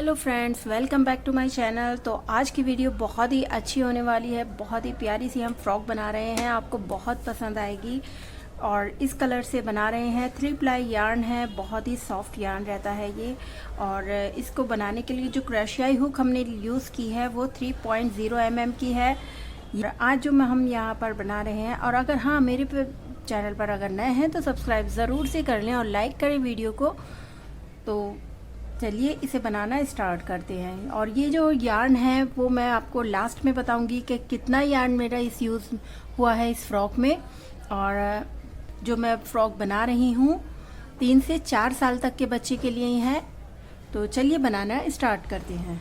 Hello friends, welcome back to my channel. तो आज की वीडियो बहुत ही अच्छी होने वाली है। बहुत ही प्यारी सी हम फ्रॉक बना रहे हैं, आपको बहुत पसंद आएगी। और इस कलर से बना रहे हैं। 3 प्लाई यार्न है, बहुत ही सॉफ्ट यार्न रहता है ये। और इसको बनाने के लिए जो क्रोशियाई हुक हमने यूज़ की है वो 3.0 mm की है। आज जो हम यहाँ पर बना रहे हैं, और अगर हाँ मेरे चैनल पर अगर नए हैं तो सब्सक्राइब ज़रूर से कर लें और लाइक करें वीडियो को। तो चलिए इसे बनाना स्टार्ट करते हैं। और ये जो यार्न है वो मैं आपको लास्ट में बताऊंगी कि कितना यार्न मेरा इस यूज़ हुआ है इस फ्रॉक में। और जो मैं फ्रॉक बना रही हूँ 3 से 4 साल तक के बच्चे के लिए ही है। तो चलिए बनाना स्टार्ट करते हैं।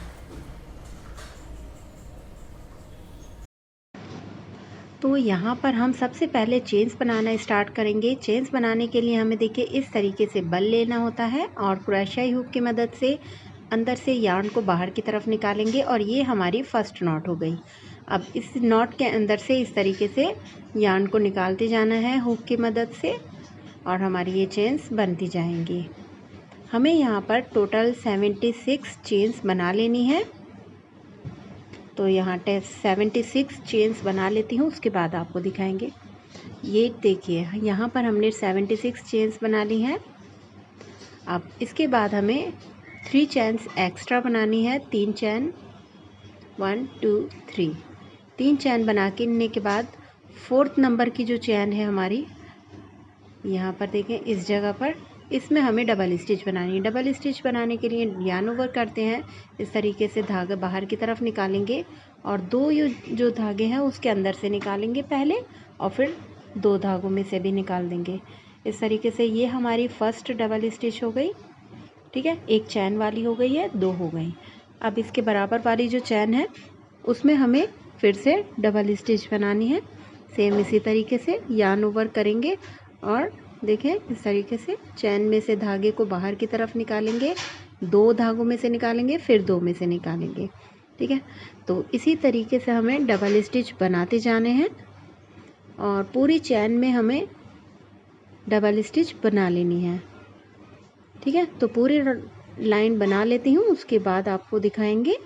तो यहाँ पर हम सबसे पहले चेन्स बनाना स्टार्ट करेंगे। चेन्स बनाने के लिए हमें देखिए इस तरीके से बल लेना होता है और क्रोशिया हुक की मदद से अंदर से यार्न को बाहर की तरफ निकालेंगे। और ये हमारी फर्स्ट नॉट हो गई। अब इस नॉट के अंदर से इस तरीके से यार्न को निकालते जाना है हुक की मदद से, और हमारी ये चेन्स बनती जाएंगी। हमें यहाँ पर टोटल 76 चेन्स बना लेनी है। तो यहाँ 76 चेन्स बना लेती हूँ, उसके बाद आपको दिखाएंगे। ये देखिए यहाँ पर हमने 76 चेन्स बना ली हैं। अब इसके बाद हमें 3 चेन्स एक्स्ट्रा बनानी है। 3 चेन 1 2 3 3 चेन बना के के बाद 4th नंबर की जो चेन है हमारी, यहाँ पर देखें इस जगह पर, इसमें हमें डबल स्टिच बनानी है। डबल स्टिच बनाने के लिए यार्न ओवर करते हैं। इस तरीके से धागा बाहर की तरफ निकालेंगे और 2 जो धागे हैं उसके अंदर से निकालेंगे पहले, और फिर 2 धागों में से भी निकाल देंगे। इस तरीके से ये हमारी फर्स्ट डबल स्टिच हो गई। ठीक है, एक चैन वाली हो गई है, 2 हो गई। अब इसके बराबर वाली जो चैन है उसमें हमें फिर से डबल स्टिच बनानी है। सेम इसी तरीके से यार्न ओवर करेंगे और देखें इस तरीके से चैन में से धागे को बाहर की तरफ निकालेंगे, 2 धागों में से निकालेंगे, फिर 2 में से निकालेंगे। ठीक है, तो इसी तरीके से हमें डबल स्टिच बनाते जाने हैं और पूरी चैन में हमें डबल स्टिच बना लेनी है। ठीक है, तो पूरी लाइन बना लेती हूँ, उसके बाद आपको दिखाएंगे।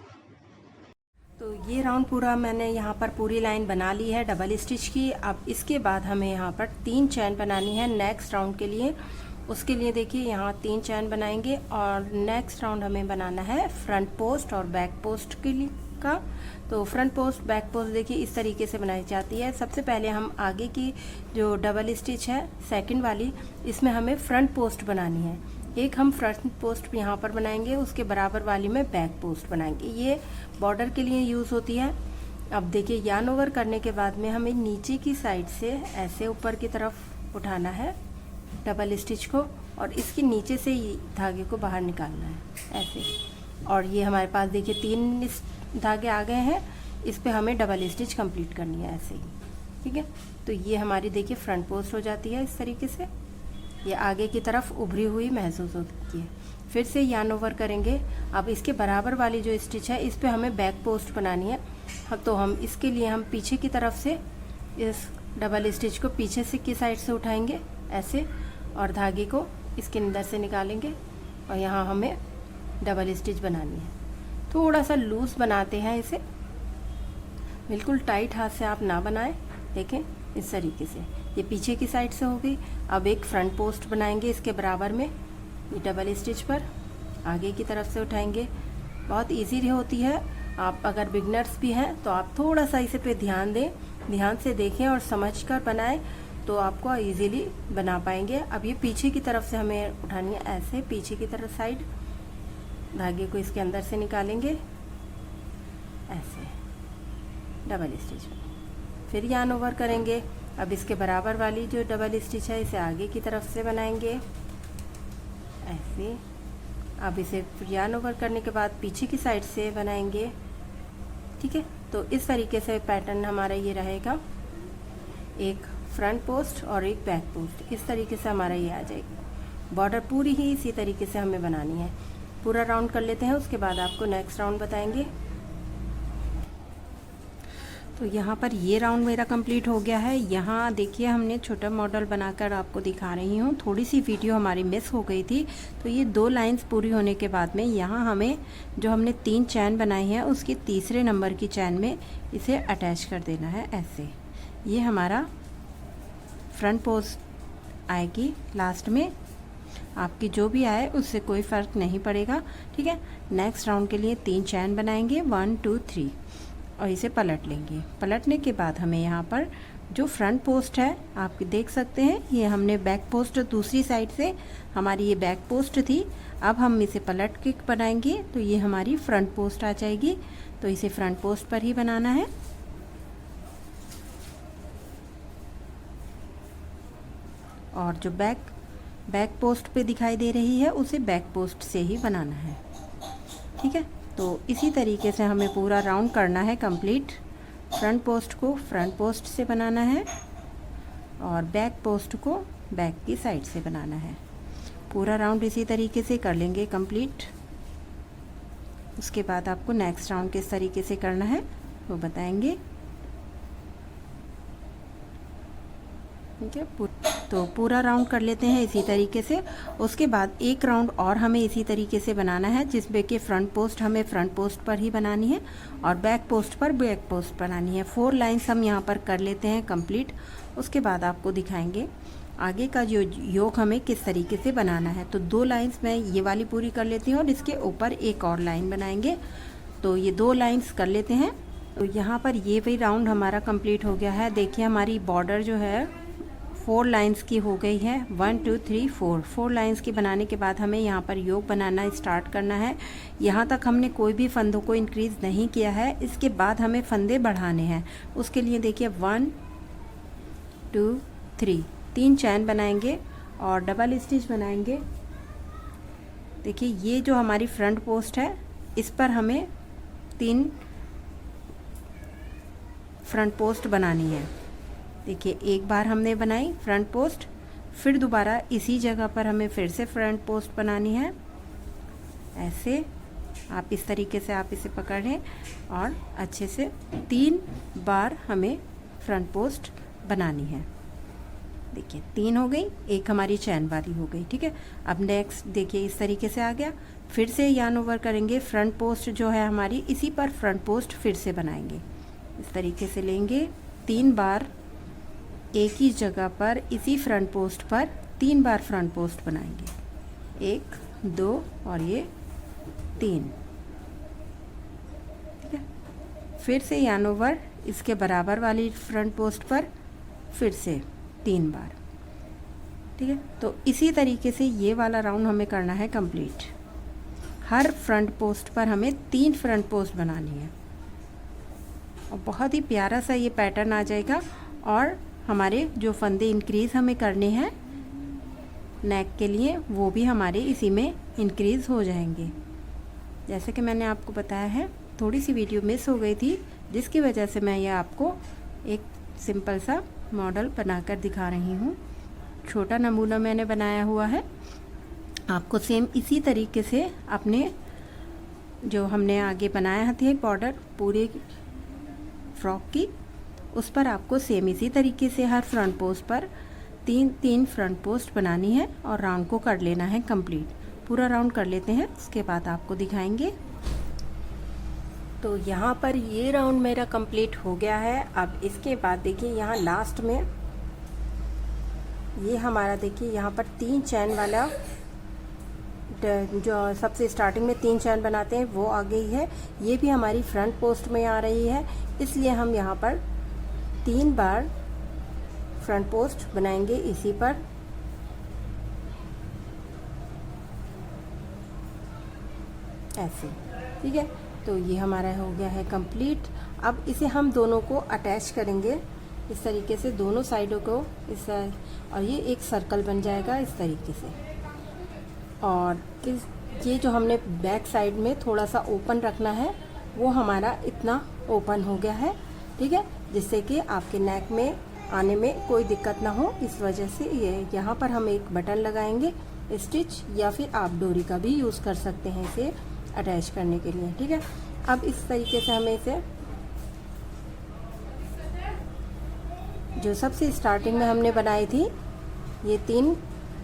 तो ये राउंड पूरा मैंने यहाँ पर पूरी लाइन बना ली है डबल स्टिच की। अब इसके बाद हमें यहाँ पर 3 चैन बनानी है नेक्स्ट राउंड के लिए। उसके लिए देखिए यहाँ 3 चैन बनाएंगे और नेक्स्ट राउंड हमें बनाना है फ्रंट पोस्ट और बैक पोस्ट के लिए का। तो फ्रंट पोस्ट बैक पोस्ट देखिए इस तरीके से बनाई जाती है। सबसे पहले हम आगे की जो डबल स्टिच है सेकेंड वाली, इसमें हमें फ्रंट पोस्ट बनानी है। एक हम फ्रंट पोस्ट यहाँ पर बनाएंगे, उसके बराबर वाली में बैक पोस्ट बनाएंगे। ये बॉर्डर के लिए यूज़ होती है। अब देखिए यार्न ओवर करने के बाद में हमें नीचे की साइड से ऐसे ऊपर की तरफ उठाना है डबल स्टिच को, और इसके नीचे से ही धागे को बाहर निकालना है ऐसे। और ये हमारे पास देखिए 3 धागे आ गए हैं। इस पे हमें डबल स्टिच कंप्लीट करनी है ऐसे ही। ठीक है, तो ये हमारी देखिए फ्रंट पोस्ट हो जाती है इस तरीके से। ये आगे की तरफ उभरी हुई महसूस होती है। फिर से यार्न ओवर करेंगे। अब इसके बराबर वाली जो स्टिच है इस पे हमें बैक पोस्ट बनानी है। तो हम इसके लिए हम पीछे की तरफ से इस डबल स्टिच को पीछे से की साइड से उठाएंगे ऐसे, और धागे को इसके अंदर से निकालेंगे और यहाँ हमें डबल स्टिच बनानी है। थोड़ा सा लूज बनाते हैं इसे, बिल्कुल टाइट हाथ से आप ना बनाएं। देखें इस तरीके से ये पीछे की साइड से हो गई। अब एक फ्रंट पोस्ट बनाएंगे इसके बराबर में, ये डबल स्टिच पर आगे की तरफ से उठाएंगे। बहुत इजी होती है। आप अगर बिगनर्स भी हैं तो आप थोड़ा सा इसे पे ध्यान दें, ध्यान से देखें और समझ कर बनाएं तो आपको इजीली बना पाएंगे। अब ये पीछे की तरफ से हमें उठानी है ऐसे, पीछे की तरफ साइड धागे को इसके अंदर से निकालेंगे ऐसे डबल स्टिच में, फिर यार्न ओवर करेंगे। अब इसके बराबर वाली जो डबल स्टिच है इसे आगे की तरफ से बनाएंगे ऐसे। अब इसे यार्न ओवर करने के बाद पीछे की साइड से बनाएंगे। ठीक है, तो इस तरीके से पैटर्न हमारा ये रहेगा, एक फ्रंट पोस्ट और एक बैक पोस्ट। इस तरीके से हमारा ये आ जाएगा। बॉर्डर पूरी ही इसी तरीके से हमें बनानी है। पूरा राउंड कर लेते हैं, उसके बाद आपको नेक्स्ट राउंड बताएंगे। तो यहाँ पर ये राउंड मेरा कंप्लीट हो गया है। यहाँ देखिए हमने छोटा मॉडल बनाकर आपको दिखा रही हूँ। थोड़ी सी वीडियो हमारी मिस हो गई थी। तो ये 2 लाइंस पूरी होने के बाद में यहाँ हमें जो हमने 3 चैन बनाई है उसकी तीसरे नंबर की चैन में इसे अटैच कर देना है ऐसे। ये हमारा फ्रंट पोस्ट आएगी। लास्ट में आपकी जो भी आए उससे कोई फ़र्क नहीं पड़ेगा, ठीक है। नेक्स्ट राउंड के लिए 3 चैन बनाएंगे 1 2 3 और इसे पलट लेंगे। पलटने के बाद हमें यहाँ पर जो फ्रंट पोस्ट है आप देख सकते हैं, ये हमने बैक पोस्ट दूसरी साइड से हमारी ये बैक पोस्ट थी। अब हम इसे पलट के बनाएंगे तो ये हमारी फ्रंट पोस्ट आ जाएगी। तो इसे फ्रंट पोस्ट पर ही बनाना है। और जो बैक पोस्ट पे दिखाई दे रही है उसे बैक पोस्ट से ही बनाना है, ठीक है। तो इसी तरीके से हमें पूरा राउंड करना है कंप्लीट। फ्रंट पोस्ट को फ्रंट पोस्ट से बनाना है और बैक पोस्ट को बैक की साइड से बनाना है। पूरा राउंड इसी तरीके से कर लेंगे कंप्लीट। उसके बाद आपको नेक्स्ट राउंड किस तरीके से करना है वो बताएंगे, ठीक है। तो पूरा राउंड कर लेते हैं इसी तरीके से। उसके बाद एक राउंड और हमें इसी तरीके से बनाना है, जिसमें कि फ्रंट पोस्ट हमें फ्रंट पोस्ट पर ही बनानी है और बैक पोस्ट पर बैक पोस्ट बनानी है। 4 लाइंस हम यहाँ पर कर लेते हैं कंप्लीट। उसके बाद आपको दिखाएंगे आगे का जो योग हमें किस तरीके से बनाना है। तो 2 लाइंस मैं ये वाली पूरी कर लेती हूँ और इसके ऊपर एक और लाइन बनाएंगे। तो ये 2 लाइंस कर लेते हैं। तो यहाँ पर ये भी राउंड हमारा कंप्लीट हो गया है। देखिए हमारी बॉर्डर जो है 4 लाइंस की हो गई है। 1 2 3 4 लाइंस की बनाने के बाद हमें यहाँ पर योग बनाना स्टार्ट करना है। यहाँ तक हमने कोई भी फंदों को इंक्रीज़ नहीं किया है। इसके बाद हमें फंदे बढ़ाने हैं। उसके लिए देखिए 1 2 3 चैन बनाएंगे और डबल स्टिच बनाएंगे। देखिए ये जो हमारी फ्रंट पोस्ट है इस पर हमें 3 फ्रंट पोस्ट बनानी है। देखिए एक बार हमने बनाई फ्रंट पोस्ट, फिर दोबारा इसी जगह पर हमें फिर से फ्रंट पोस्ट बनानी है ऐसे। आप इस तरीके से आप इसे पकड़ें और अच्छे से 3 बार हमें फ्रंट पोस्ट बनानी है। देखिए 3 हो गई, एक हमारी चैन वाली हो गई, ठीक है। अब नेक्स्ट देखिए इस तरीके से आ गया। फिर से यार्न ओवर करेंगे। फ्रंट पोस्ट जो है हमारी इसी पर फ्रंट पोस्ट फिर से बनाएंगे। इस तरीके से लेंगे 3 बार एक ही जगह पर इसी फ्रंट पोस्ट पर 3 बार फ्रंट पोस्ट बनाएंगे। 1 2 और ये 3, ठीक है। फिर से यार्न ओवर इसके बराबर वाली फ्रंट पोस्ट पर फिर से 3 बार, ठीक है। तो इसी तरीके से ये वाला राउंड हमें करना है कंप्लीट। हर फ्रंट पोस्ट पर हमें 3 फ्रंट पोस्ट बनानी है और बहुत ही प्यारा सा ये पैटर्न आ जाएगा। और हमारे जो फंदे इंक्रीज़ हमें करने हैं नेक के लिए वो भी हमारे इसी में इंक्रीज़ हो जाएंगे। जैसे कि मैंने आपको बताया है, थोड़ी सी वीडियो मिस हो गई थी जिसकी वजह से मैं ये आपको एक सिंपल सा मॉडल बनाकर दिखा रही हूँ। छोटा नमूना मैंने बनाया हुआ है। आपको सेम इसी तरीके से अपने जो हमने आगे बनाया थे बॉर्डर पूरे फ्रॉक की, उस पर आपको सेम इसी तरीके से हर फ्रंट पोस्ट पर 3 फ्रंट पोस्ट बनानी है और राउंड को कर लेना है कंप्लीट। पूरा राउंड कर लेते हैं, उसके बाद आपको दिखाएंगे। तो यहाँ पर ये राउंड मेरा कंप्लीट हो गया है। अब इसके बाद देखिए यहाँ लास्ट में ये हमारा देखिए यहाँ पर 3 चैन वाला जो सबसे स्टार्टिंग में 3 चैन बनाते हैं वो आ गई है। ये भी हमारी फ्रंट पोस्ट में आ रही है, इसलिए हम यहाँ पर 3 बार फ्रंट पोस्ट बनाएंगे इसी पर। ऐसे, ठीक है। तो ये हमारा हो गया है कंप्लीट। अब इसे हम दोनों को अटैच करेंगे इस तरीके से, दोनों साइडों को इस, और ये एक सर्कल बन जाएगा इस तरीके से। और ये जो हमने बैक साइड में थोड़ा सा ओपन रखना है वो हमारा इतना ओपन हो गया है, ठीक है, जिससे कि आपके नेक में आने में कोई दिक्कत ना हो। इस वजह से ये यहाँ पर हम एक बटन लगाएंगे स्टिच, या फिर आप डोरी का भी यूज़ कर सकते हैं इसे अटैच करने के लिए, ठीक है। अब इस तरीके से हमें इसे जो सबसे स्टार्टिंग में हमने बनाई थी ये 3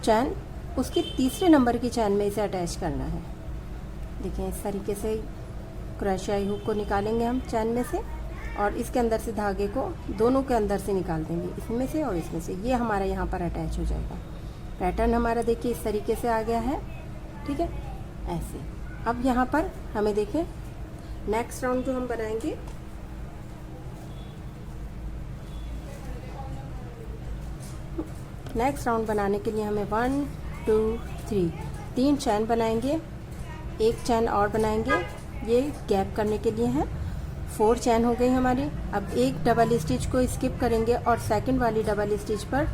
चैन, उसकी तीसरे नंबर की चैन में इसे अटैच करना है। देखिए इस तरीके से क्रोशिया हुक को निकालेंगे हम चैन में से और इसके अंदर से धागे को दोनों के अंदर से निकाल देंगे, इसमें से और इसमें से। ये हमारा यहाँ पर अटैच हो जाएगा। पैटर्न हमारा देखिए इस तरीके से आ गया है, ठीक है, ऐसे। अब यहाँ पर हमें देखिए नेक्स्ट राउंड जो हम बनाएंगे, नेक्स्ट राउंड बनाने के लिए हमें 1 2 3 3 चैन बनाएंगे, एक चैन और बनाएंगे, ये गैप करने के लिए है। 4 चैन हो गई हमारी। अब एक डबल स्टिच को स्किप करेंगे और सेकंड वाली डबल स्टिच पर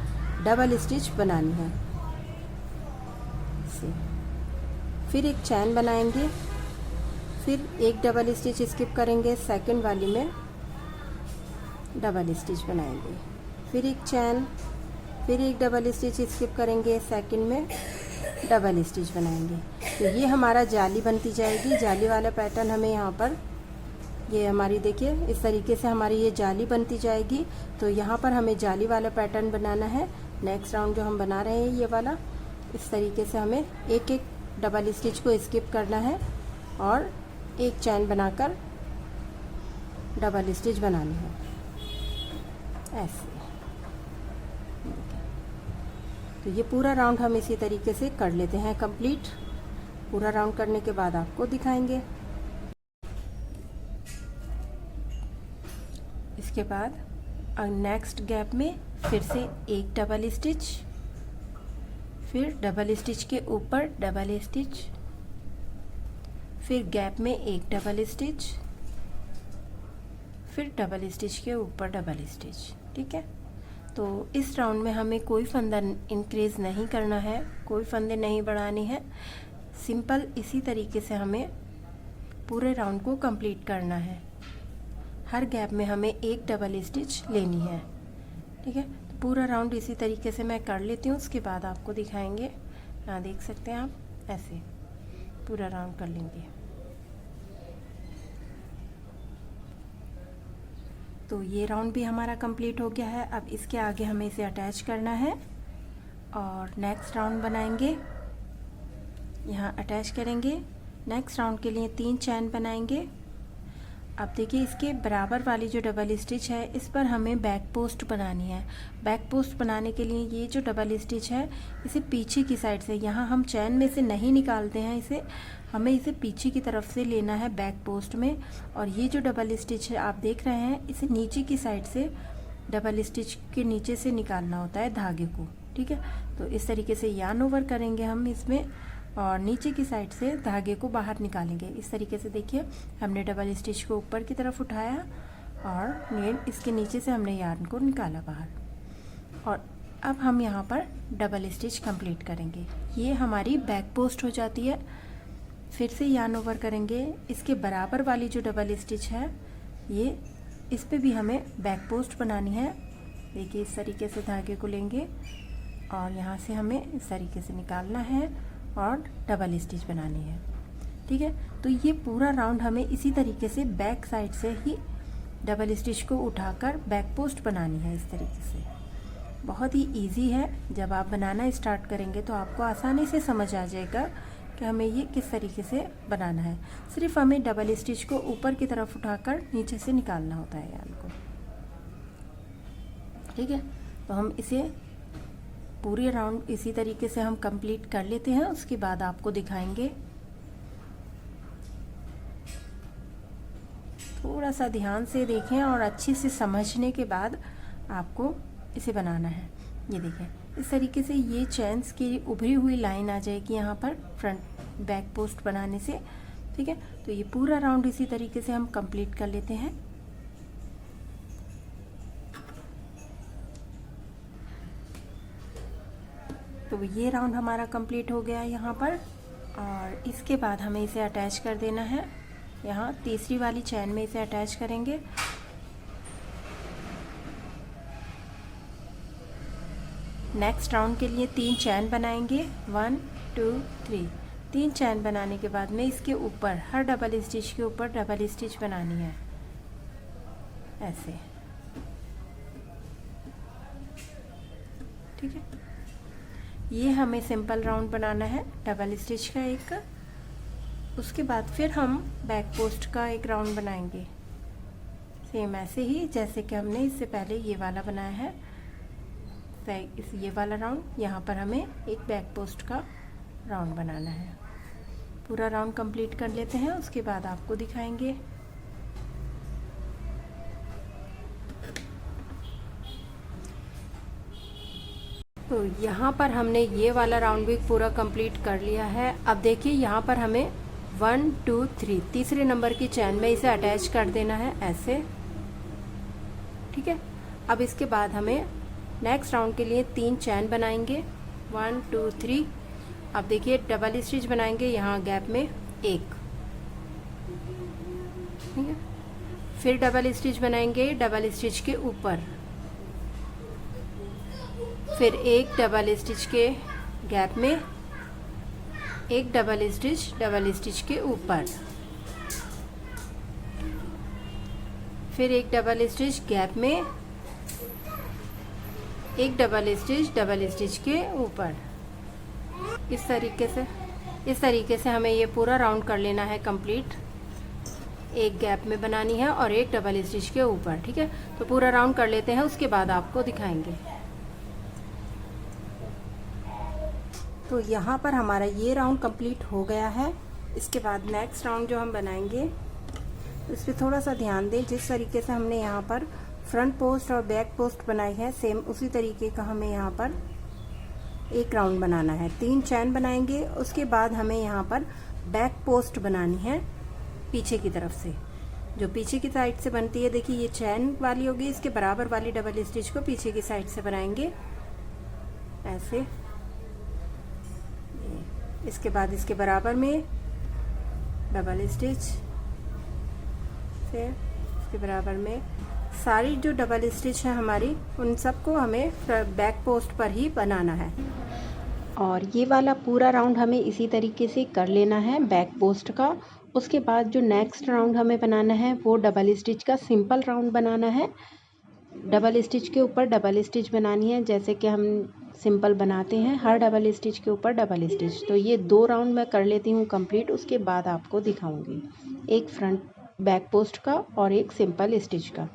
डबल स्टिच बनानी है। फिर एक चैन बनाएंगे, फिर एक डबल स्टिच स्किप करेंगे, सेकंड वाली में डबल स्टिच बनाएंगे, फिर एक चैन, फिर एक डबल स्टिच स्किप करेंगे, सेकंड में डबल स्टिच बनाएंगे। तो ये हमारा जाली बनती जाएगी। जाली वाला पैटर्न हमें यहाँ पर, ये हमारी देखिए इस तरीके से हमारी ये जाली बनती जाएगी। तो यहाँ पर हमें जाली वाला पैटर्न बनाना है। नेक्स्ट राउंड जो हम बना रहे हैं ये वाला, इस तरीके से हमें एक एक डबल स्टिच को स्किप करना है और एक चैन बनाकर डबल स्टिच बनानी है, ऐसे। तो ये पूरा राउंड हम इसी तरीके से कर लेते हैं कंप्लीट। पूरा राउंड करने के बाद आपको दिखाएंगे। इसके बाद नेक्स्ट गैप में फिर से एक डबल स्टिच, फिर डबल स्टिच के ऊपर डबल स्टिच, फिर गैप में एक डबल स्टिच, फिर डबल स्टिच के ऊपर डबल स्टिच, ठीक है। तो इस राउंड में हमें कोई फंदा इंक्रीज नहीं करना है, कोई फंदे नहीं बढ़ानी है। सिंपल इसी तरीके से हमें पूरे राउंड को कंप्लीट करना है। हर गैप में हमें एक डबल स्टिच लेनी है, ठीक है। तो पूरा राउंड इसी तरीके से मैं कर लेती हूँ, उसके बाद आपको दिखाएंगे। यहाँ देख सकते हैं आप, ऐसे पूरा राउंड कर लेंगे। तो ये राउंड भी हमारा कंप्लीट हो गया है। अब इसके आगे हमें इसे अटैच करना है और नेक्स्ट राउंड बनाएंगे। यहाँ अटैच करेंगे। नेक्स्ट राउंड के लिए 3 चैन बनाएंगे। अब देखिए इसके बराबर वाली जो डबल स्टिच है इस पर हमें बैक पोस्ट बनानी है। बैक पोस्ट बनाने के लिए ये जो डबल स्टिच है इसे पीछे की साइड से, यहाँ हम चैन में से नहीं निकालते हैं इसे, हमें इसे पीछे की तरफ से लेना है बैक पोस्ट में। और ये जो डबल स्टिच है आप देख रहे हैं, इसे नीचे की साइड से, डबल स्टिच के नीचे से निकालना होता है धागे को, ठीक है। तो इस तरीके से यार्न ओवर करेंगे हम इसमें और नीचे की साइड से धागे को बाहर निकालेंगे। इस तरीके से देखिए हमने डबल स्टिच को ऊपर की तरफ उठाया और इसके नीचे से हमने यार्न को निकाला बाहर। और अब हम यहाँ पर डबल स्टिच कंप्लीट करेंगे। ये हमारी बैक पोस्ट हो जाती है। फिर से यार्न ओवर करेंगे। इसके बराबर वाली जो डबल स्टिच है ये, इस पे भी हमें बैक पोस्ट बनानी है। देखिए इस तरीके से धागे को लेंगे और यहाँ से हमें इस तरीके से निकालना है और डबल स्टिच बनानी है, ठीक है। तो ये पूरा राउंड हमें इसी तरीके से बैक साइड से ही डबल स्टिच को उठाकर बैक पोस्ट बनानी है। इस तरीके से बहुत ही इजी है। जब आप बनाना स्टार्ट करेंगे तो आपको आसानी से समझ आ जाएगा कि हमें ये किस तरीके से बनाना है। सिर्फ हमें डबल स्टिच को ऊपर की तरफ उठाकर नीचे से निकालना होता है यार्न को, ठीक है। तो हम इसे पूरे राउंड इसी तरीके से हम कंप्लीट कर लेते हैं, उसके बाद आपको दिखाएंगे। थोड़ा सा ध्यान से देखें और अच्छे से समझने के बाद आपको इसे बनाना है। ये देखें इस तरीके से ये चैन्स की उभरी हुई लाइन आ जाएगी यहाँ पर फ्रंट बैक पोस्ट बनाने से, ठीक है। तो ये पूरा राउंड इसी तरीके से हम कंप्लीट कर लेते हैं। तो ये राउंड हमारा कंप्लीट हो गया यहाँ पर और इसके बाद हमें इसे अटैच कर देना है। यहाँ तीसरी वाली चैन में इसे अटैच करेंगे। नेक्स्ट राउंड के लिए 3 चैन बनाएंगे, 1 2 3। 3 चैन बनाने के बाद में इसके ऊपर हर डबल स्टिच के ऊपर डबल स्टिच बनानी है, ऐसे। ठीक है। ये हमें सिंपल राउंड बनाना है डबल स्टिच का एक। उसके बाद फिर हम बैक पोस्ट का एक राउंड बनाएंगे, सेम ऐसे ही जैसे कि हमने इससे पहले ये वाला बनाया है। ये वाला राउंड, यहाँ पर हमें एक बैक पोस्ट का राउंड बनाना है। पूरा राउंड कंप्लीट कर लेते हैं, उसके बाद आपको दिखाएंगे। तो यहाँ पर हमने ये वाला राउंड भी पूरा कंप्लीट कर लिया है। अब देखिए यहाँ पर हमें 1 2 3 तीसरे नंबर की चैन में इसे अटैच कर देना है ऐसे, ठीक है। अब इसके बाद हमें नेक्स्ट राउंड के लिए 3 चैन बनाएंगे, 1 2 3। अब देखिए डबल स्टिच बनाएंगे यहाँ गैप में एक, ठीक है। फिर डबल स्टिच बनाएंगे डबल स्टिच के ऊपर, फिर एक डबल स्टिच के गैप में एक डबल स्टिच के ऊपर, फिर एक डबल स्टिच गैप में एक डबल स्टिच के ऊपर। इस तरीके से हमें ये पूरा राउंड कर लेना है कंप्लीट। एक गैप में बनानी है और एक डबल स्टिच के ऊपर, ठीक है। तो पूरा राउंड कर लेते हैं, उसके बाद आपको दिखाएंगे। तो यहाँ पर हमारा ये राउंड कंप्लीट हो गया है। इसके बाद नेक्स्ट राउंड जो हम बनाएंगे इस पर थोड़ा सा ध्यान दें। जिस तरीके से हमने यहाँ पर फ्रंट पोस्ट और बैक पोस्ट बनाई है, सेम उसी तरीके का हमें यहाँ पर एक राउंड बनाना है। 3 चैन बनाएंगे, उसके बाद हमें यहाँ पर बैक पोस्ट बनानी है पीछे की तरफ से। जो पीछे की साइड से बनती है, देखिए ये चैन वाली होगी, इसके बराबर वाली डबल स्टिच को पीछे की साइड से बनाएंगे ऐसे। इसके बाद इसके बराबर में डबल स्टिच, फिर इसके बराबर में सारी जो डबल स्टिच है हमारी, उन सबको हमें बैक पोस्ट पर ही बनाना है। और ये वाला पूरा राउंड हमें इसी तरीके से कर लेना है बैक पोस्ट का। उसके बाद जो नेक्स्ट राउंड हमें बनाना है वो डबल स्टिच का सिंपल राउंड बनाना है। डबल स्टिच के ऊपर डबल स्टिच बनानी है, जैसे कि हम सिंपल बनाते हैं, हर डबल स्टिच के ऊपर डबल स्टिच। तो ये 2 राउंड मैं कर लेती हूँ कंप्लीट, उसके बाद आपको दिखाऊंगी, एक फ्रंट बैक पोस्ट का और एक सिंपल स्टिच का।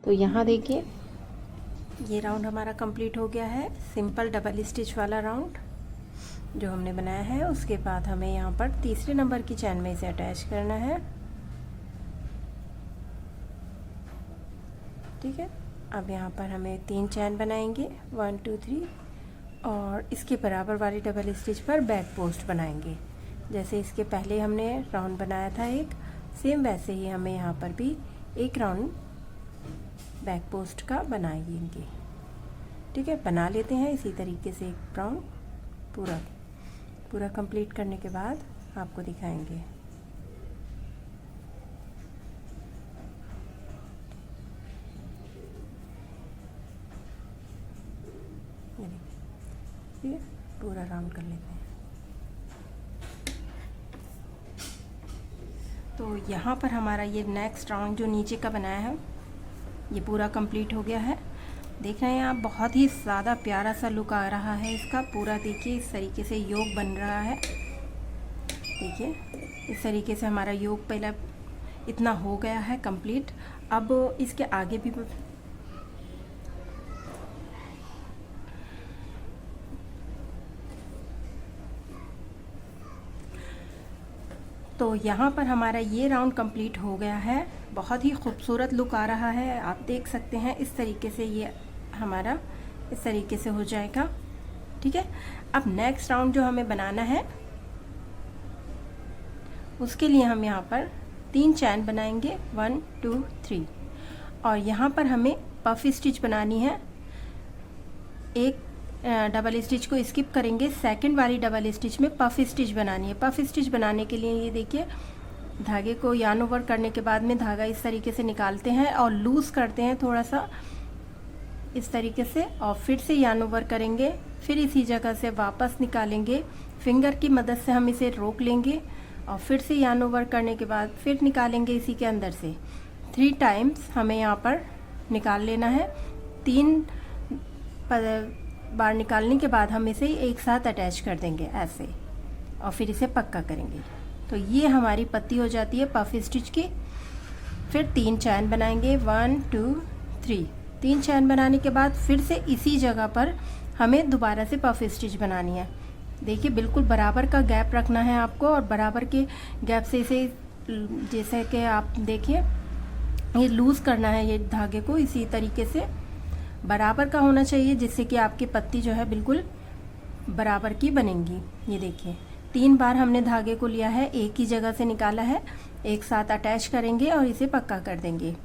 तो यहाँ देखिए ये राउंड हमारा कंप्लीट हो गया है, सिंपल डबल स्टिच वाला राउंड जो हमने बनाया है। उसके बाद हमें यहाँ पर तीसरे नंबर की चैन में इसे अटैच करना है, ठीक है। अब यहाँ पर हमें 3 चैन बनाएंगे, 1 2 3, और इसके बराबर वाली डबल स्टिच पर बैक पोस्ट बनाएंगे। जैसे इसके पहले हमने राउंड बनाया था एक, सेम वैसे ही हमें यहाँ पर भी एक राउंड बैक पोस्ट का बनाएंगे, ठीक है। बना लेते हैं इसी तरीके से एक राउंड पूरा कंप्लीट करने के बाद आपको दिखाएंगे। ये पूरा राउंड कर लेते हैं। तो यहाँ पर हमारा ये नेक्स्ट राउंड जो नीचे का बनाया है ये पूरा कंप्लीट हो गया है। देख रहे हैं आप, बहुत ही ज़्यादा प्यारा सा लुक आ रहा है इसका। पूरा देखिए इस तरीके से योग बन रहा है। देखिए इस तरीके से हमारा योग पहला इतना हो गया है कंप्लीट। अब इसके आगे भी तो यहाँ पर हमारा ये राउंड कंप्लीट हो गया है। बहुत ही खूबसूरत लुक आ रहा है, आप देख सकते हैं। इस तरीके से ये हमारा इस तरीके से हो जाएगा, ठीक है। अब नेक्स्ट राउंड जो हमें बनाना है उसके लिए हम यहाँ पर 3 चैन बनाएंगे, 1 2 3, और यहाँ पर हमें पफ स्टिच बनानी है। एक डबल स्टिच को स्किप करेंगे, सेकंड वाली डबल स्टिच में पफ स्टिच बनानी है। पफ स्टिच बनाने के लिए ये देखिए धागे को यार्न ओवर करने के बाद में धागा इस तरीके से निकालते हैं और लूज़ करते हैं थोड़ा सा इस तरीके से, और फिर से यार्न ओवर करेंगे, फिर इसी जगह से वापस निकालेंगे। फिंगर की मदद से हम इसे रोक लेंगे और फिर से यार्न ओवर करने के बाद फिर निकालेंगे इसी के अंदर से। 3 टाइम्स हमें यहाँ पर निकाल लेना है। बार निकालने के बाद हम इसे एक साथ अटैच कर देंगे ऐसे, और फिर इसे पक्का करेंगे। तो ये हमारी पत्ती हो जाती है पफ स्टिच की। फिर 3 चैन बनाएंगे, 1 2 3। 3 चैन बनाने के बाद फिर से इसी जगह पर हमें दोबारा से पफ स्टिच बनानी है। देखिए बिल्कुल बराबर का गैप रखना है आपको, और बराबर के गैप से इसे जैसे कि आप देखिए ये लूज़ करना है, ये धागे को इसी तरीके से बराबर का होना चाहिए, जिससे कि आपकी पत्ती जो है बिल्कुल बराबर की बनेंगी। ये देखिए 3 बार हमने धागे को लिया है, एक ही जगह से निकाला है, एक साथ अटैच करेंगे और इसे पक्का कर देंगे।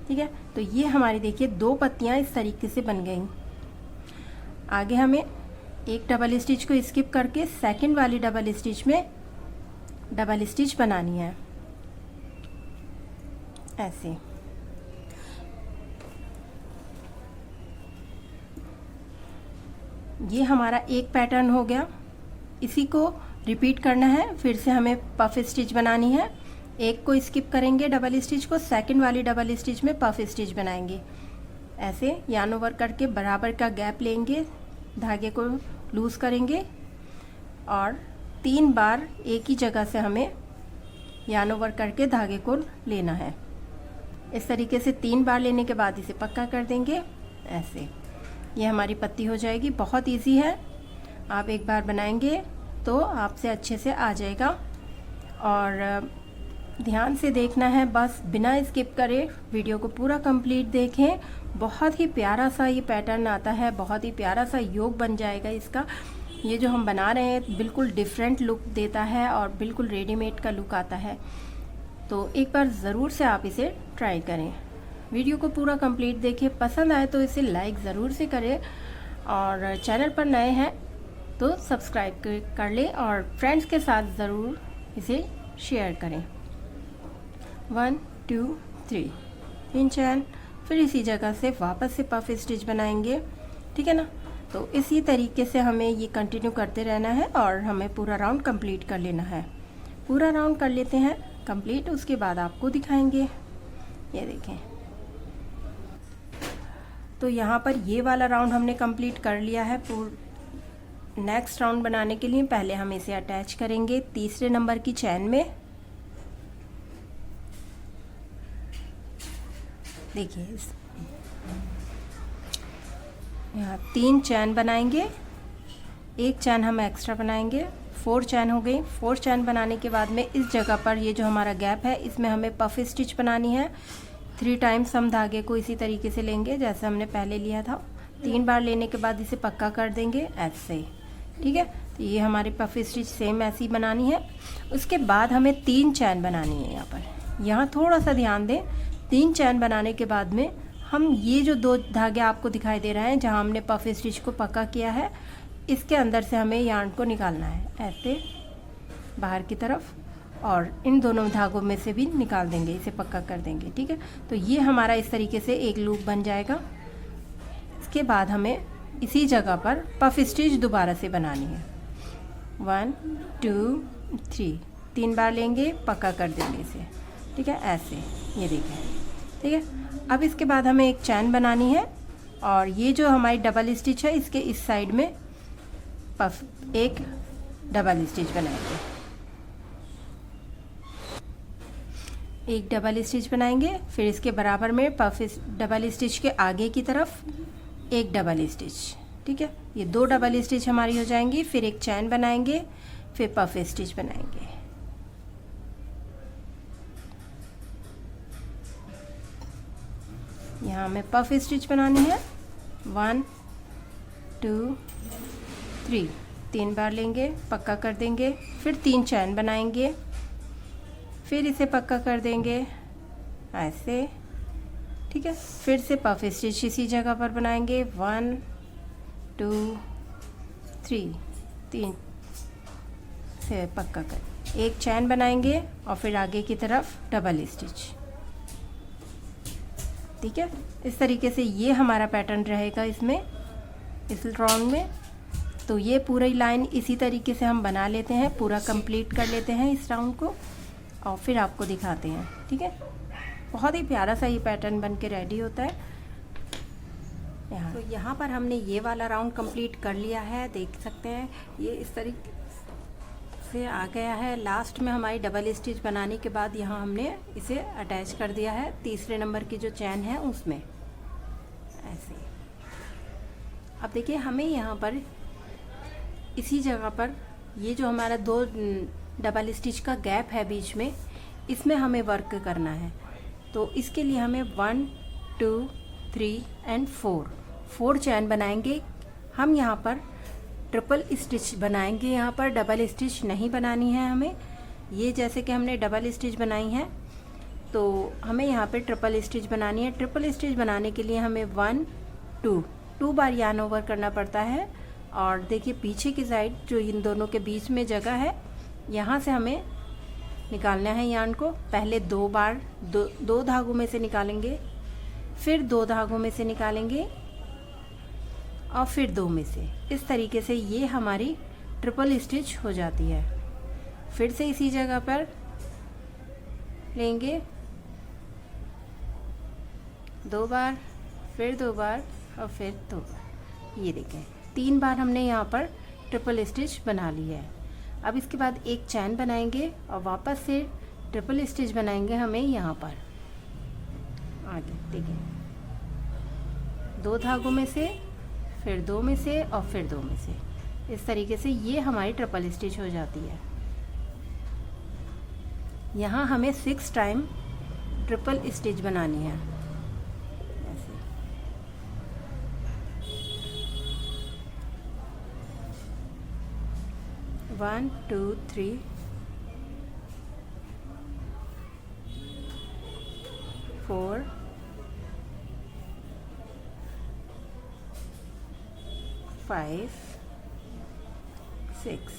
ठीक है, तो ये हमारी देखिए 2 पत्तियां इस तरीके से बन गई। आगे हमें एक डबल स्टिच को स्किप करके सेकंड वाली डबल स्टिच में डबल स्टिच बनानी है ऐसे। ये हमारा एक पैटर्न हो गया, इसी को रिपीट करना है। फिर से हमें पफ स्टिच बनानी है, एक को स्किप करेंगे डबल स्टिच को, सेकंड वाली डबल स्टिच में पफ स्टिच बनाएंगे ऐसे। यार्न ओवर करके बराबर का गैप लेंगे, धागे को लूज़ करेंगे और 3 बार एक ही जगह से हमें यार्न ओवर करके धागे को लेना है। इस तरीके से 3 बार लेने के बाद इसे पक्का कर देंगे ऐसे। ये हमारी पत्ती हो जाएगी। बहुत इजी है, आप एक बार बनाएंगे तो आपसे अच्छे से आ जाएगा। और ध्यान से देखना है, बस बिना स्किप करे वीडियो को पूरा कंप्लीट देखें। बहुत ही प्यारा सा ये पैटर्न आता है, बहुत ही प्यारा सा योग बन जाएगा इसका। ये जो हम बना रहे हैं बिल्कुल डिफरेंट लुक देता है और बिल्कुल रेडीमेड का लुक आता है। तो एक बार ज़रूर से आप इसे ट्राई करें, वीडियो को पूरा कंप्लीट देखिए। पसंद आए तो इसे लाइक ज़रूर से करें, और चैनल पर नए हैं तो सब्सक्राइब कर लें और फ्रेंड्स के साथ ज़रूर इसे शेयर करें। 1 2 3 3 चैन, फिर इसी जगह से वापस से पफ स्टिच बनाएंगे। ठीक है ना, तो इसी तरीके से हमें ये कंटिन्यू करते रहना है और हमें पूरा राउंड कंप्लीट कर लेना है। पूरा राउंड कर लेते हैं कंप्लीट, उसके बाद आपको दिखाएंगे। ये देखें, तो यहाँ पर ये वाला राउंड हमने कंप्लीट कर लिया है। नेक्स्ट राउंड बनाने के लिए पहले हम इसे अटैच करेंगे तीसरे नंबर की चैन में। देखिए यहाँ 3 चैन बनाएंगे, एक चैन हम एक्स्ट्रा बनाएंगे, 4 चैन हो गई। 4 चैन बनाने के बाद में इस जगह पर ये जो हमारा गैप है इसमें हमें पफ स्टिच बनानी है। 3 टाइम्स हम धागे को इसी तरीके से लेंगे जैसे हमने पहले लिया था। 3 बार लेने के बाद इसे पक्का कर देंगे ऐसे। ठीक है, तो ये हमारी पफ स्टिच सेम ऐसी बनानी है। उसके बाद हमें 3 चैन बनानी है। यहाँ पर यहाँ थोड़ा सा ध्यान दें, 3 चैन बनाने के बाद में हम ये जो 2 धागे आपको दिखाई दे रहे हैं जहाँ हमने पफ स्टिच को पक्का किया है, इसके अंदर से हमें यार्न को निकालना है ऐसे बाहर की तरफ, और इन दोनों धागों में से भी निकाल देंगे, इसे पक्का कर देंगे। ठीक है, तो ये हमारा इस तरीके से एक लूप बन जाएगा। इसके बाद हमें इसी जगह पर पफ स्टिच दोबारा से बनानी है। 1 2 3 3 बार लेंगे, पक्का कर देंगे इसे। ठीक है, ऐसे ये देखें। ठीक है, अब इसके बाद हमें एक चैन बनानी है, और ये जो हमारी डबल स्टिच है इसके इस साइड में पफ एक डबल स्टिच बनाएंगे। एक डबल स्टिच बनाएंगे, फिर इसके बराबर में पफ डबल स्टिच के आगे की तरफ एक डबल स्टिच। ठीक है, ये 2 डबल स्टिच हमारी हो जाएंगी। फिर एक चैन बनाएंगे, फिर पफ स्टिच बनाएंगे। यहाँ हमें पफ स्टिच बनानी है। 1 2 3 3 बार लेंगे, पक्का कर देंगे। फिर 3 चैन बनाएंगे, फिर इसे पक्का कर देंगे ऐसे। ठीक है, फिर से पफ स्टिच इसी जगह पर बनाएंगे। 1 2 3 3 से पक्का कर, एक चैन बनाएंगे और फिर आगे की तरफ डबल स्टिच। ठीक है, इस तरीके से ये हमारा पैटर्न रहेगा इसमें, इस राउंड में। तो ये पूरी लाइन इसी तरीके से हम बना लेते हैं, पूरा कंप्लीट कर लेते हैं इस राउंड को, और फिर आपको दिखाते हैं। ठीक है, बहुत ही प्यारा सा ये पैटर्न बन के रेडी होता है। यहाँ। तो यहाँ पर हमने ये वाला राउंड कंप्लीट कर लिया है, देख सकते हैं ये इस तरीके से आ गया है। लास्ट में हमारी डबल स्टिच बनाने के बाद यहाँ हमने इसे अटैच कर दिया है तीसरे नंबर की जो चैन है उसमें, ऐसे। अब देखिए हमें यहाँ पर इसी जगह पर ये जो हमारा 2 डबल स्टिच का गैप है बीच में, इसमें हमें वर्क करना है। तो इसके लिए हमें 1 2 3 एंड 4 चैन बनाएंगे। हम यहाँ पर ट्रिपल स्टिच बनाएंगे, यहाँ पर डबल स्टिच नहीं बनानी है हमें। ये जैसे कि हमने डबल स्टिच बनाई है तो हमें यहाँ पे ट्रिपल स्टिच बनानी है। ट्रिपल स्टिच बनाने के लिए हमें 1 2 बार यार्न ओवर करना पड़ता है। और देखिए पीछे की साइड जो इन दोनों के बीच में जगह है, यहाँ से हमें निकालना है यार्न को। पहले 2 बार 2 धागों में से निकालेंगे, फिर 2 धागों में से निकालेंगे और फिर 2 में से। इस तरीके से ये हमारी ट्रिपल स्टिच हो जाती है। फिर से इसी जगह पर लेंगे 2 बार, फिर 2 बार और फिर 2 बार। ये देखें 3 बार हमने यहाँ पर ट्रिपल स्टिच बना ली है। अब इसके बाद एक चैन बनाएंगे और वापस से ट्रिपल स्टिच बनाएंगे हमें यहाँ पर आगे। देखिए 2 धागों में से, फिर 2 में से और फिर 2 में से। इस तरीके से ये हमारी ट्रिपल स्टिच हो जाती है। यहाँ हमें 6 टाइम ट्रिपल स्टिच बनानी है, ऐसे। 1 2 3 4 5 6।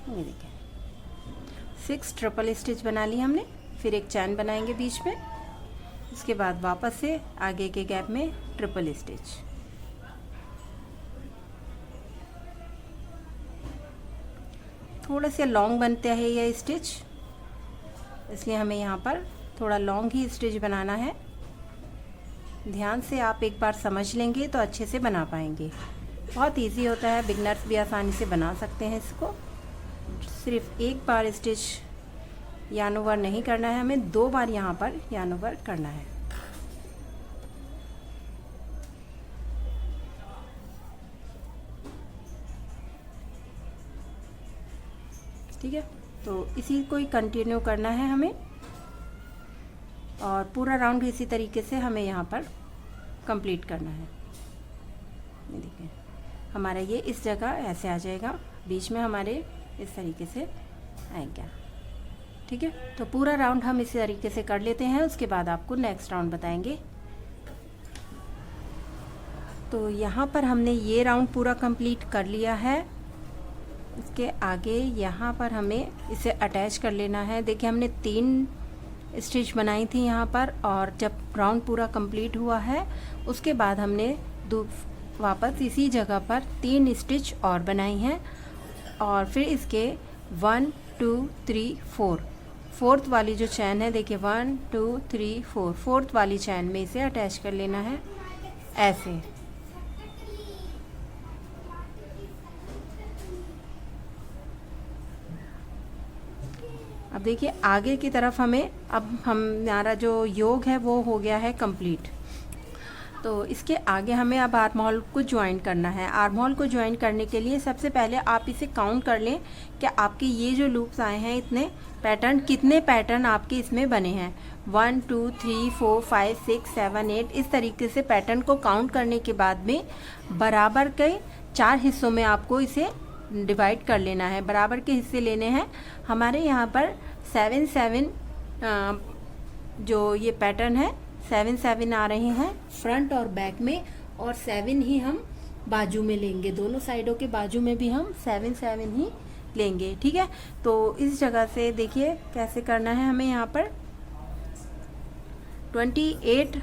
ये देखें 6 ट्रिपल स्टिच बना ली हमने। फिर एक चैन बनाएंगे बीच में, इसके बाद वापस से आगे के गैप में ट्रिपल स्टिच। थोड़ा सा लॉन्ग बनता है ये स्टिच, इसलिए हमें यहाँ पर थोड़ा लॉन्ग ही स्टिच बनाना है। ध्यान से आप एक बार समझ लेंगे तो अच्छे से बना पाएंगे। बहुत इजी होता है, बिगनर्स भी आसानी से बना सकते हैं इसको। सिर्फ एक बार स्टिच यार्न ओवर नहीं करना है हमें, 2 बार यहाँ पर यार्न ओवर करना है। ठीक है, तो इसी को ही कंटिन्यू करना है हमें और पूरा राउंड इसी तरीके से हमें यहाँ पर कंप्लीट करना है। ये देखिए हमारा ये इस जगह ऐसे आ जाएगा, बीच में हमारे इस तरीके से आएगा। ठीक है, तो पूरा राउंड हम इसी तरीके से कर लेते हैं, उसके बाद आपको नेक्स्ट राउंड बताएंगे। तो यहाँ पर हमने ये राउंड पूरा कंप्लीट कर लिया है। इसके आगे यहाँ पर हमें इसे अटैच कर लेना है। देखिए हमने 3 स्टिच बनाई थी यहाँ पर, और जब राउंड पूरा कंप्लीट हुआ है उसके बाद हमने वापस इसी जगह पर 3 स्टिच और बनाई हैं। और फिर इसके 1 2 3 4 फोर्थ वाली जो चैन है, देखिए 1 2 3 4 फोर्थ वाली चैन में इसे अटैच कर लेना है ऐसे। अब देखिए आगे की तरफ अब हमारा जो योग है वो हो गया है कंप्लीट। तो इसके आगे हमें अब आर्म होल को ज्वाइन करना है। आर्म होल को ज्वाइन करने के लिए सबसे पहले आप इसे काउंट कर लें कि आपके ये जो लूप्स आए हैं इतने पैटर्न, कितने पैटर्न आपके इसमें बने हैं। 1 2 3 4 5 6 7 8 इस तरीके से पैटर्न को काउंट करने के बाद में बराबर के 4 हिस्सों में आपको इसे डिवाइड कर लेना है। बराबर के हिस्से लेने हैं। हमारे यहाँ पर 7 7 जो ये पैटर्न है 7 7 आ रहे हैं फ्रंट और बैक में, और 7 ही हम बाजू में लेंगे। दोनों साइडों के बाजू में भी हम 7 7 ही लेंगे। ठीक है, तो इस जगह से देखिए कैसे करना है हमें। यहाँ पर 28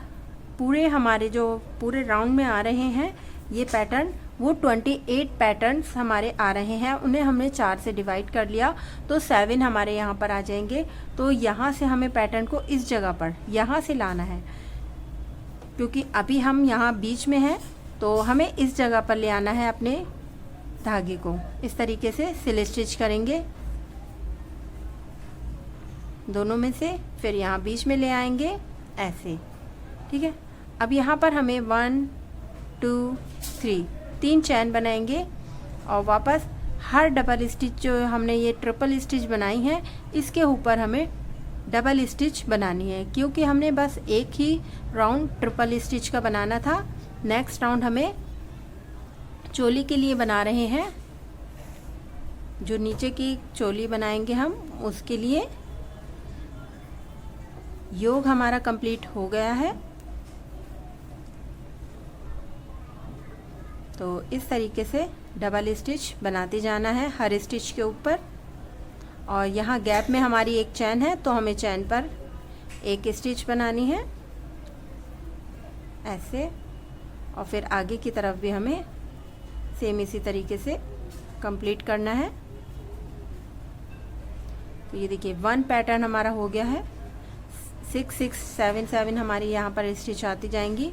पूरे हमारे जो पूरे राउंड में आ रहे हैं ये पैटर्न, वो 28 पैटर्न्स हमारे आ रहे हैं। उन्हें हमने 4 से डिवाइड कर लिया तो 7 हमारे यहाँ पर आ जाएंगे। तो यहाँ से हमें पैटर्न को इस जगह पर यहाँ से लाना है, क्योंकि अभी हम यहाँ बीच में हैं, तो हमें इस जगह पर ले आना है अपने धागे को। इस तरीके से सिल स्टिच करेंगे दोनों में से, फिर यहाँ बीच में ले आएंगे ऐसे, ठीक है। अब यहाँ पर हमें 1 2 3 3 चैन बनाएंगे और वापस हर डबल स्टिच जो हमने ये ट्रिपल स्टिच बनाई है इसके ऊपर हमें डबल स्टिच बनानी है, क्योंकि हमने बस एक ही राउंड ट्रिपल स्टिच का बनाना था। नेक्स्ट राउंड हमें चोली के लिए बना रहे हैं, जो नीचे की चोली बनाएंगे हम, उसके लिए योग हमारा कंप्लीट हो गया है। तो इस तरीके से डबल स्टिच बनाते जाना है हर स्टिच के ऊपर। और यहाँ गैप में हमारी एक चैन है, तो हमें चैन पर एक स्टिच बनानी है ऐसे, और फिर आगे की तरफ भी हमें सेम इसी तरीके से कंप्लीट करना है। तो ये देखिए 1 पैटर्न हमारा हो गया है। 6 6 7 7 हमारी यहाँ पर स्टिच आती जाएंगी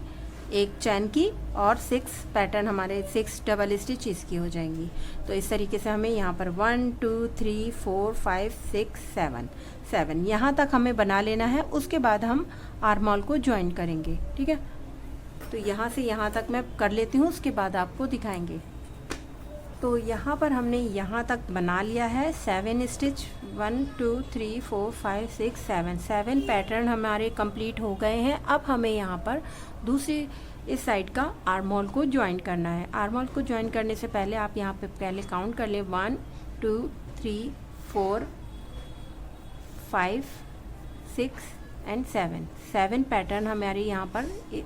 एक चैन की, और 6 पैटर्न हमारे 6 डबल स्टिच इसकी हो जाएंगी। तो इस तरीके से हमें यहाँ पर 1 2 3 4 5 6 7 यहाँ तक हमें बना लेना है। उसके बाद हम आर्म होल को ज्वाइन करेंगे, ठीक है। तो यहाँ से यहाँ तक मैं कर लेती हूँ, उसके बाद आपको दिखाएंगे। तो यहाँ पर हमने यहाँ तक बना लिया है 7 स्टिच। 1 2 3 4 5 6 7 पैटर्न हमारे कंप्लीट हो गए हैं। अब हमें यहाँ पर दूसरी इस साइड का आर्म होल को ज्वाइन करना है। आर्म होल को ज्वाइन करने से पहले आप यहाँ पे पहले काउंट कर लें 1 2 3 4 5 6 एंड 7 पैटर्न हमारे यहाँ पर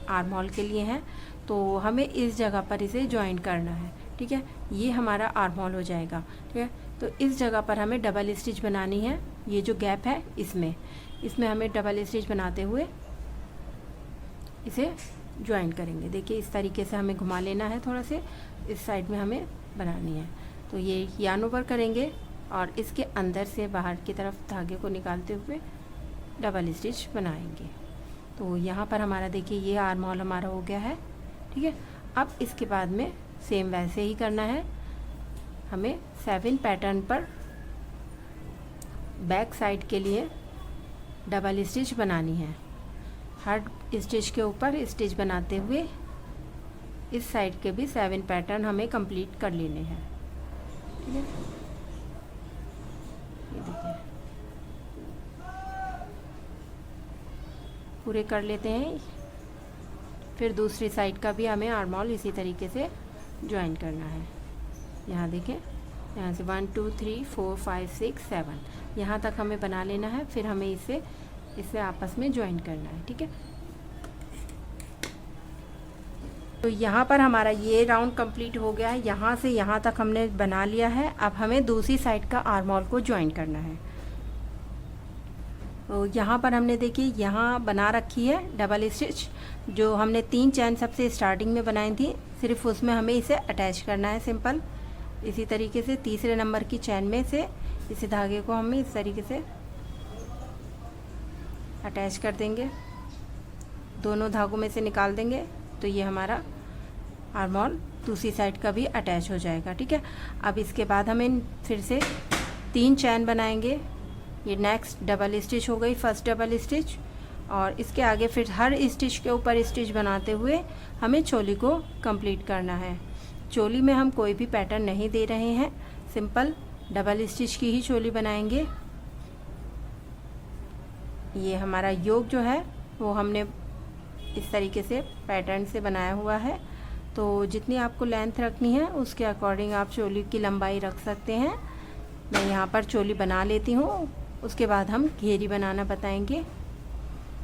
आर्म होल के लिए हैं। तो हमें इस जगह पर इसे ज्वाइन करना है, ठीक है। ये हमारा आर्म होल हो जाएगा, ठीक है। तो इस जगह पर हमें डबल स्टिच बनानी है। ये जो गैप है इसमें हमें डबल स्टिच बनाते हुए इसे ज्वाइन करेंगे। देखिए इस तरीके से हमें घुमा लेना है, थोड़ा से इस साइड में हमें बनानी है। तो ये यार्न ओवर करेंगे और इसके अंदर से बाहर की तरफ धागे को निकालते हुए डबल स्टिच बनाएंगे। तो यहाँ पर हमारा देखिए ये आर्म होल हमारा हो गया है, ठीक है। अब इसके बाद में सेम वैसे ही करना है। हमें 7 पैटर्न पर बैक साइड के लिए डबल स्टिच बनानी है। हर स्टिच के ऊपर स्टिच बनाते हुए इस साइड के भी 7 पैटर्न हमें कंप्लीट कर लेने हैं, ठीक है। ये देखिए पूरे कर लेते हैं। फिर दूसरी साइड का भी हमें आर्म होल इसी तरीके से ज्वाइन करना है। यहाँ देखें, यहाँ से 1 2 3 4 5 6 7 यहाँ तक हमें बना लेना है। फिर हमें इसे आपस में ज्वाइन करना है, ठीक है। तो यहाँ पर हमारा ये राउंड कंप्लीट हो गया है। यहाँ से यहाँ तक हमने बना लिया है। अब हमें दूसरी साइड का आर्म होल को ज्वाइन करना है। तो यहाँ पर हमने देखिए यहाँ बना रखी है डबल स्टिच, जो हमने 3 चैन सबसे स्टार्टिंग में बनाई थी, सिर्फ उसमें हमें इसे अटैच करना है सिंपल। इसी तरीके से तीसरे नंबर की चैन में से इस धागे को हमें इस तरीके से अटैच कर देंगे, दोनों धागों में से निकाल देंगे। तो ये हमारा आर्म होल दूसरी साइड का भी अटैच हो जाएगा, ठीक है। अब इसके बाद हमें फिर से 3 चैन बनाएंगे। ये नेक्स्ट डबल स्टिच हो गई, फर्स्ट डबल स्टिच, और इसके आगे फिर हर स्टिच के ऊपर स्टिच बनाते हुए हमें चोली को कंप्लीट करना है। चोली में हम कोई भी पैटर्न नहीं दे रहे हैं, सिंपल डबल स्टिच की ही चोली बनाएंगे। ये हमारा योग जो है वो हमने इस तरीके से पैटर्न से बनाया हुआ है। तो जितनी आपको लेंथ रखनी है उसके अकॉर्डिंग आप चोली की लंबाई रख सकते हैं। मैं यहाँ पर चोली बना लेती हूँ, उसके बाद हम घेरी बनाना बताएंगे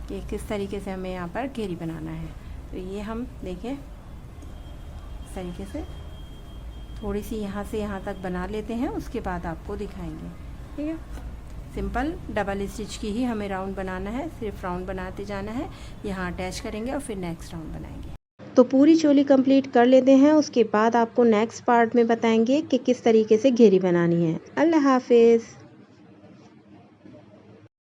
कि किस तरीके से हमें यहाँ पर घेरी बनाना है। तो ये हम देखें इस तरीके से थोड़ी सी यहाँ से यहाँ तक बना लेते हैं, उसके बाद आपको दिखाएंगे, ठीक है। सिंपल डबल स्टिच की ही हमें राउंड बनाना है, सिर्फ राउंड बनाते जाना है। यहाँ अटैच करेंगे और फिर नेक्स्ट राउंड बनाएंगे। तो पूरी चोली कंप्लीट कर लेते हैं, उसके बाद आपको नेक्स्ट पार्ट में बताएंगे कि किस तरीके से घेरी बनानी है। अल्लाह हाफिज़।